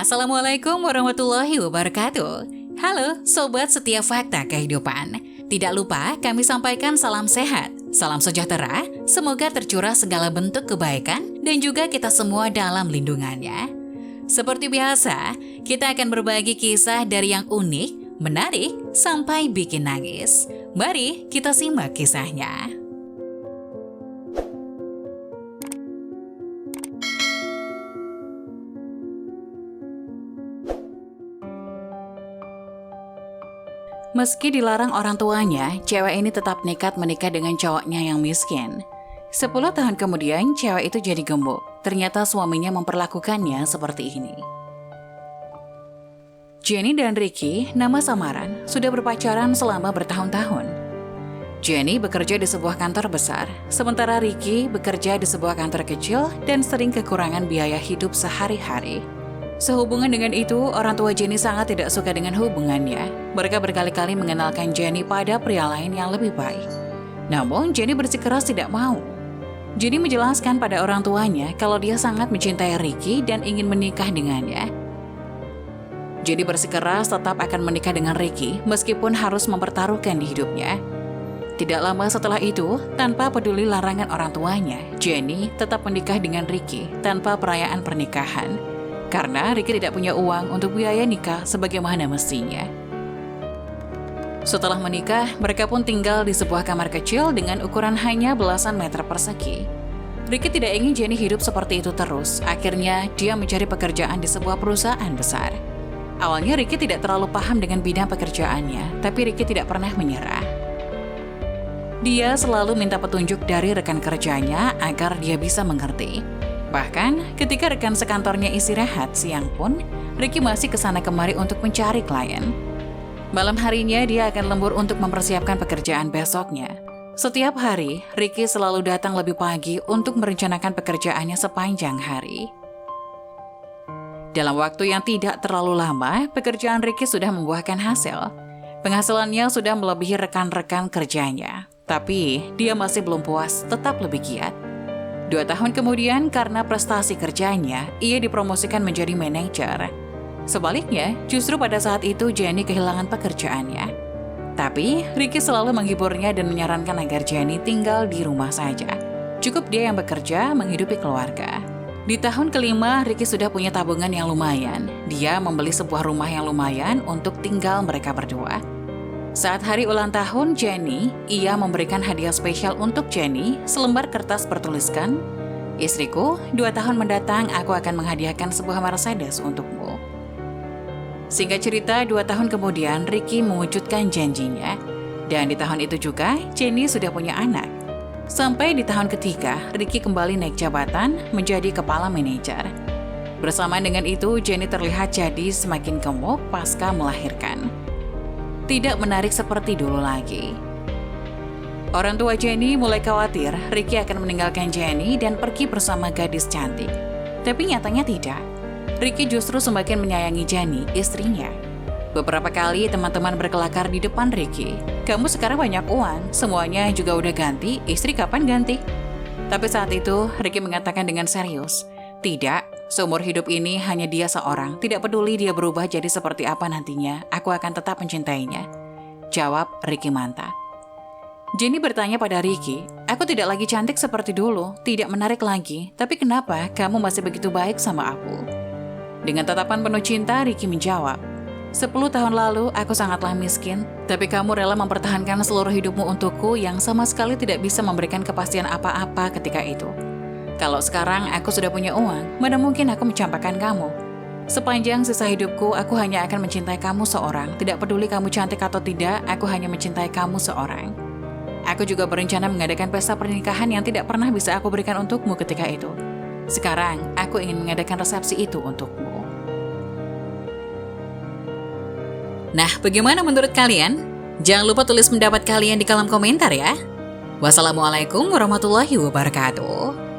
Assalamualaikum warahmatullahi wabarakatuh. Halo Sobat Setiap Fakta Kehidupan. Tidak lupa kami sampaikan salam sehat, salam sejahtera, semoga tercurah segala bentuk kebaikan dan juga kita semua dalam lindungannya. Seperti biasa, kita akan berbagi kisah dari yang unik, menarik, sampai bikin nangis. Mari kita simak kisahnya. Meski dilarang orang tuanya, cewek ini tetap nekat menikah dengan cowoknya yang miskin. 10 tahun kemudian, cewek itu jadi gemuk. Ternyata suaminya memperlakukannya seperti ini. Jenny dan Ricky, nama samaran, sudah berpacaran selama bertahun-tahun. Jenny bekerja di sebuah kantor besar, sementara Ricky bekerja di sebuah kantor kecil dan sering kekurangan biaya hidup sehari-hari. Sehubungan dengan itu, orang tua Jenny sangat tidak suka dengan hubungannya. Mereka berkali-kali mengenalkan Jenny pada pria lain yang lebih baik. Namun, Jenny bersikeras tidak mau. Jenny menjelaskan pada orang tuanya kalau dia sangat mencintai Ricky dan ingin menikah dengannya. Jenny bersikeras tetap akan menikah dengan Ricky meskipun harus mempertaruhkan di hidupnya. Tidak lama setelah itu, tanpa peduli larangan orang tuanya, Jenny tetap menikah dengan Ricky tanpa perayaan pernikahan. Karena Ricky tidak punya uang untuk biaya nikah sebagaimana mestinya. Setelah menikah, mereka pun tinggal di sebuah kamar kecil dengan ukuran hanya belasan meter persegi. Ricky tidak ingin Jenny hidup seperti itu terus. Akhirnya, dia mencari pekerjaan di sebuah perusahaan besar. Awalnya Ricky tidak terlalu paham dengan bidang pekerjaannya, tapi Ricky tidak pernah menyerah. Dia selalu minta petunjuk dari rekan kerjanya agar dia bisa mengerti. Bahkan, ketika rekan sekantornya istirahat siang pun, Ricky masih kesana kemari untuk mencari klien. Malam harinya, dia akan lembur untuk mempersiapkan pekerjaan besoknya. Setiap hari, Ricky selalu datang lebih pagi untuk merencanakan pekerjaannya sepanjang hari. Dalam waktu yang tidak terlalu lama, pekerjaan Ricky sudah membuahkan hasil. Penghasilannya sudah melebihi rekan-rekan kerjanya. Tapi, dia masih belum puas, tetap lebih giat. 2 tahun kemudian, karena prestasi kerjanya, ia dipromosikan menjadi manajer. Sebaliknya, justru pada saat itu Jenny kehilangan pekerjaannya. Tapi, Ricky selalu menghiburnya dan menyarankan agar Jenny tinggal di rumah saja. Cukup dia yang bekerja, menghidupi keluarga. Di tahun kelima, Ricky sudah punya tabungan yang lumayan. Dia membeli sebuah rumah yang lumayan untuk tinggal mereka berdua. Saat hari ulang tahun Jenny, ia memberikan hadiah spesial untuk Jenny, selembar kertas bertuliskan, "Istriku, 2 tahun mendatang aku akan menghadiahkan sebuah Mercedes untukmu." Singkat cerita, 2 tahun kemudian Ricky mewujudkan janjinya. Dan di tahun itu juga, Jenny sudah punya anak. Sampai di tahun ketiga, Ricky kembali naik jabatan menjadi kepala manajer. Bersamaan dengan itu, Jenny terlihat jadi semakin gemuk pasca melahirkan. Tidak menarik seperti dulu lagi. Orang tua Jenny mulai khawatir Ricky akan meninggalkan Jenny dan pergi bersama gadis cantik. Tapi nyatanya tidak. Ricky justru semakin menyayangi Jenny, istrinya. Beberapa kali teman-teman berkelakar di depan Ricky. "Kamu sekarang banyak uang, semuanya juga udah ganti, istri kapan ganti?" Tapi saat itu Ricky mengatakan dengan serius, "Tidak, seumur hidup ini hanya dia seorang. Tidak peduli dia berubah jadi seperti apa nantinya, aku akan tetap mencintainya." Jawab Ricky mantap. Jenny bertanya pada Ricky, "Aku tidak lagi cantik seperti dulu, tidak menarik lagi, tapi kenapa kamu masih begitu baik sama aku?" Dengan tatapan penuh cinta, Ricky menjawab, "10 tahun lalu aku sangatlah miskin, tapi kamu rela mempertahankan seluruh hidupmu untukku yang sama sekali tidak bisa memberikan kepastian apa-apa ketika itu. Kalau sekarang aku sudah punya uang, mana mungkin aku mencampakkan kamu. Sepanjang sisa hidupku, aku hanya akan mencintai kamu seorang. Tidak peduli kamu cantik atau tidak, aku hanya mencintai kamu seorang. Aku juga berencana mengadakan pesta pernikahan yang tidak pernah bisa aku berikan untukmu ketika itu. Sekarang, aku ingin mengadakan resepsi itu untukmu." Nah, bagaimana menurut kalian? Jangan lupa tulis pendapat kalian di kolom komentar ya. Wassalamualaikum warahmatullahi wabarakatuh.